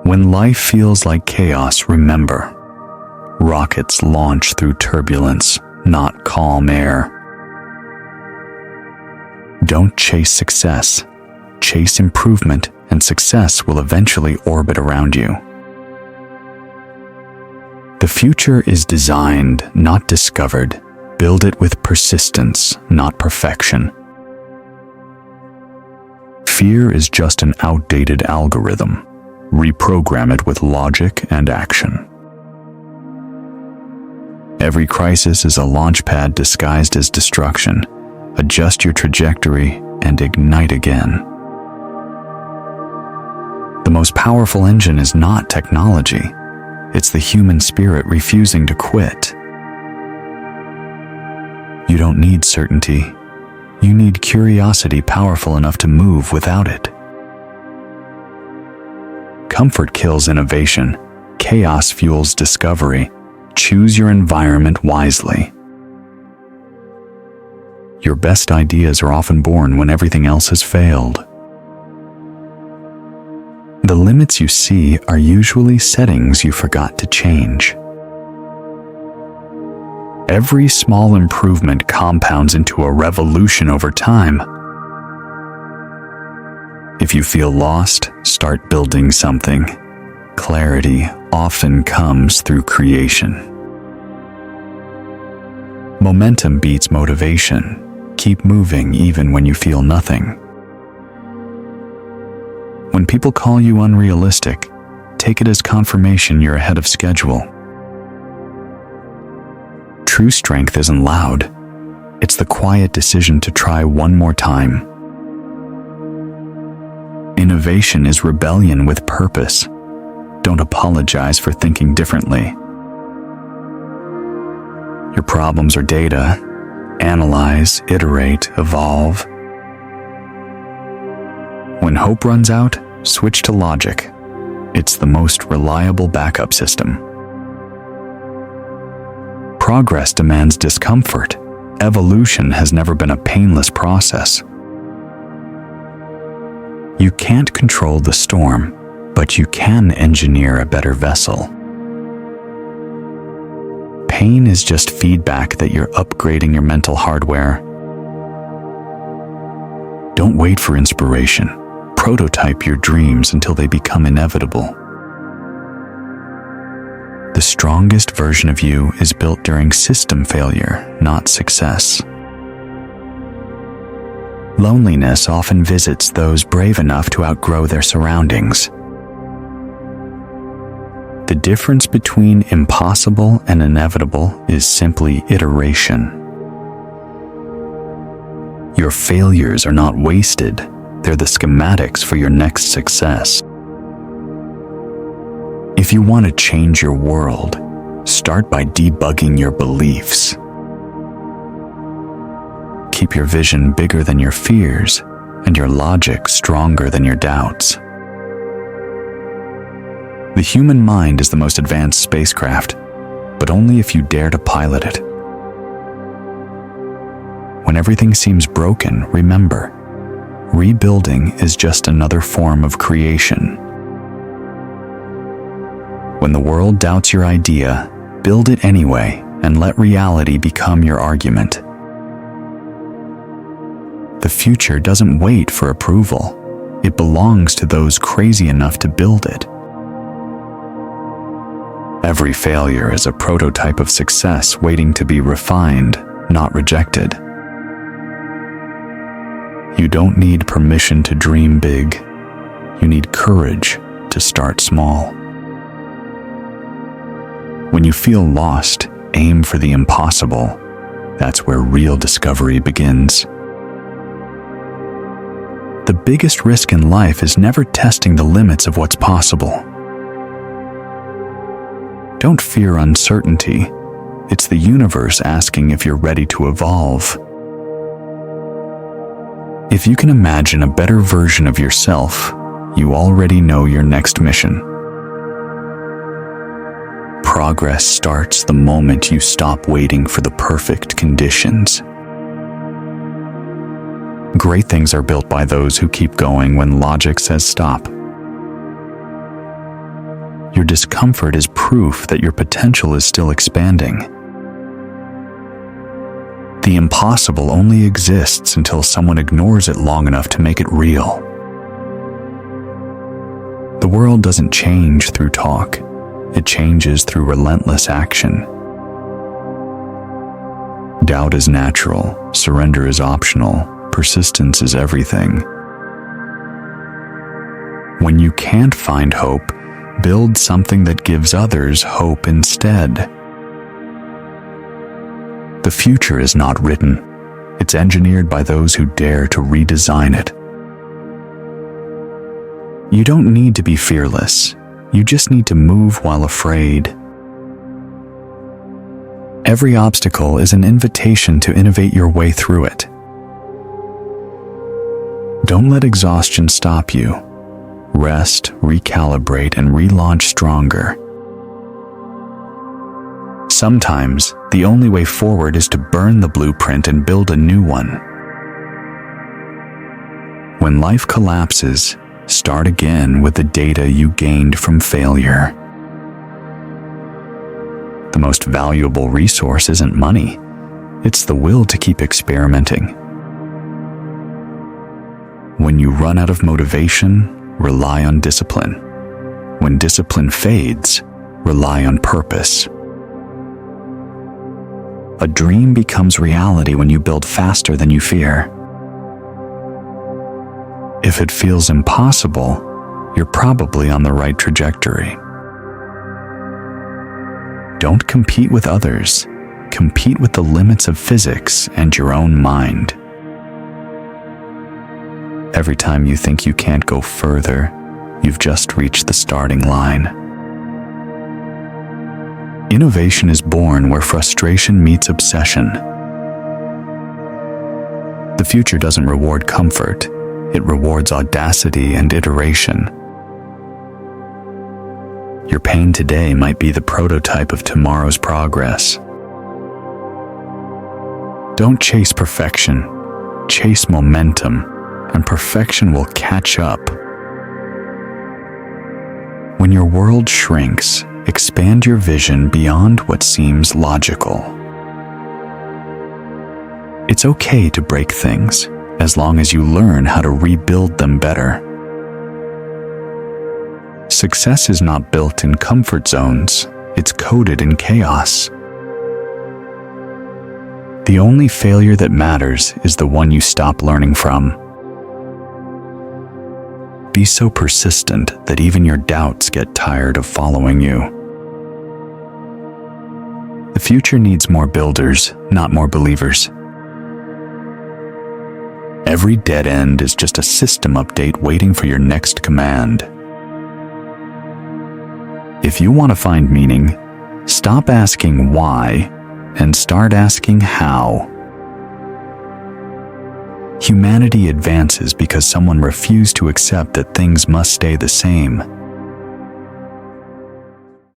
When life feels like chaos, remember, rockets launch through turbulence, not calm air. Don't chase success. Chase improvement, and success will eventually orbit around you. The future is designed, not discovered. Build it with persistence, not perfection. Fear is just an outdated algorithm. Reprogram it with logic and action. Every crisis is a launchpad disguised as destruction. Adjust your trajectory and ignite again. The most powerful engine is not technology. It's the human spirit refusing to quit. You don't need certainty. You need curiosity powerful enough to move without it. Comfort kills innovation. Chaos fuels discovery. Choose your environment wisely. Your best ideas are often born when everything else has failed. The limits you see are usually settings you forgot to change. Every small improvement compounds into a revolution over time. If you feel lost, start building something. Clarity often comes through creation. Momentum beats motivation. Keep moving even when you feel nothing. When people call you unrealistic, take it as confirmation you're ahead of schedule. True strength isn't loud. It's the quiet decision to try one more time. Innovation is rebellion with purpose. Don't apologize for thinking differently. Your problems are data. Analyze, iterate, evolve. When hope runs out, switch to logic. It's the most reliable backup system. Progress demands discomfort. Evolution has never been a painless process. You can't control the storm, but you can engineer a better vessel. Pain is just feedback that you're upgrading your mental hardware. Don't wait for inspiration. Prototype your dreams until they become inevitable. The strongest version of you is built during system failure, not success. Loneliness often visits those brave enough to outgrow their surroundings. The difference between impossible and inevitable is simply iteration. Your failures are not wasted. They're the schematics for your next success. If you want to change your world, start by debugging your beliefs. Keep your vision bigger than your fears and your logic stronger than your doubts. The human mind is the most advanced spacecraft, but only if you dare to pilot it. When everything seems broken, remember, rebuilding is just another form of creation. When the world doubts your idea, build it anyway and let reality become your argument. The future doesn't wait for approval. It belongs to those crazy enough to build it. Every failure is a prototype of success waiting to be refined, not rejected. You don't need permission to dream big. You need courage to start small. When you feel lost, aim for the impossible. That's where real discovery begins. The biggest risk in life is never testing the limits of what's possible. Don't fear uncertainty. It's the universe asking if you're ready to evolve. If you can imagine a better version of yourself, you already know your next mission. Progress starts the moment you stop waiting for the perfect conditions. Great things are built by those who keep going when logic says stop. Your discomfort is proof that your potential is still expanding. The impossible only exists until someone ignores it long enough to make it real. The world doesn't change through talk. It changes through relentless action. Doubt is natural, surrender is optional, persistence is everything. When you can't find hope, build something that gives others hope instead. The future is not written. It's engineered by those who dare to redesign it. You don't need to be fearless. You just need to move while afraid. Every obstacle is an invitation to innovate your way through it. Don't let exhaustion stop you. Rest, recalibrate, and relaunch stronger. Sometimes, the only way forward is to burn the blueprint and build a new one. When life collapses, start again with the data you gained from failure. The most valuable resource isn't money. It's the will to keep experimenting. When you run out of motivation, rely on discipline. When discipline fades, rely on purpose. A dream becomes reality when you build faster than you fear. If it feels impossible, you're probably on the right trajectory. Don't compete with others. Compete with the limits of physics and your own mind. Every time you think you can't go further, you've just reached the starting line. Innovation is born where frustration meets obsession. The future doesn't reward comfort. It rewards audacity and iteration. Your pain today might be the prototype of tomorrow's progress. Don't chase perfection. Chase momentum, and perfection will catch up. When your world shrinks, expand your vision beyond what seems logical. It's okay to break things, as long as you learn how to rebuild them better. Success is not built in comfort zones, it's coded in chaos. The only failure that matters is the one you stop learning from. Be so persistent that even your doubts get tired of following you. The future needs more builders, not more believers. Every dead end is just a system update waiting for your next command. If you want to find meaning, stop asking why and start asking how. Humanity advances because someone refused to accept that things must stay the same.